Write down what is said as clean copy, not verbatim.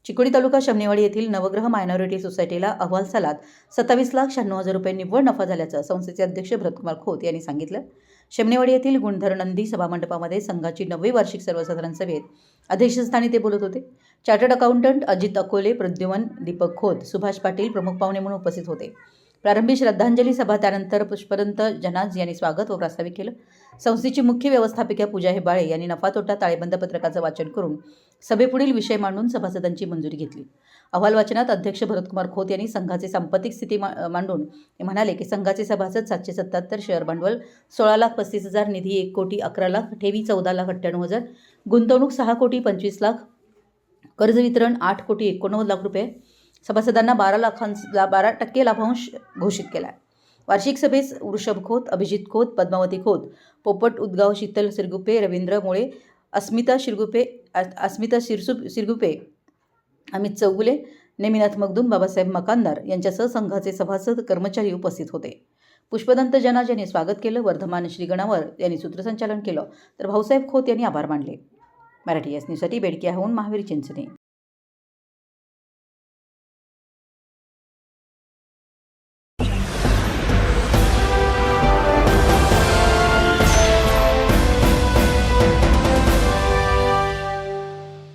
चिकोडी तालुका शमनेवाडी येथील नवग्रह मायनॉरिटी सोसायटीला अहवाल सालात 27,96,000 रुपये निव्वळ नफा झाल्याचं संस्थेचे अध्यक्ष भरतकुमार खोत यांनी सांगितलं. शमनेवाडी येथील गुणधर नंदी सभामंडपामध्ये संघाची 9वी वार्षिक सर्वसाधारण सभेत अध्यक्षस्थानी ते बोलत होते. चार्टर्ड अकाउंटंट अजित अकोले, प्रद्युमन दीपक खोत, सुभाष पाटील प्रमुख पाहुणे म्हणून उपस्थित होते. प्रारंभी श्रद्धांजली सभा, त्यानंतर पुष्पदंत जनाज यांनी स्वागत व प्रास्ताविक केलं. संस्थेची मुख्य व्यवस्थापिका पूजा हेबाळे यांनी नफा तोटा ताळेबंद पत्रकाचं वाचन करून सभेपुढील विषय मांडून सभासदांची मंजुरी घेतली. अहवाल वाचनात अध्यक्ष भरतकुमार खोत यांनी संघाची सांपत्तिक स्थिती मांडून म्हणाले की संघाचे सभासद 777, शेअर भांडवल 16,35,000, निधी 1,11,00,000, ठेवी 14,98,000, गुंतवणूक 6,25,00,000, कर्ज वितरण 8,89,00,000 रुपये. सभासदांना 12% लाभांश घोषित केला. वार्षिक सभेस वृषभ खोत, अभिजित खोत, पद्मावती खोत, पोपट उदगाव, शीतल सिरगुप्पे, रवींद्र मुळे, अस्मिता सिरगुप्पे, अमित चौगुले, नेमिनाथ मगदूम, बाबासाहेब मकानदार यांच्यासह संघाचे सभासद कर्मचारी उपस्थित होते. पुष्पदंत जनाज यांनी स्वागत केलं. वर्धमान श्रीगणावर यांनी सूत्रसंचालन केलं तर भाऊसाहेब खोत यांनी आभार मानले. मराठी न्यूजसाठी बेडके, महावीर चिंचणे.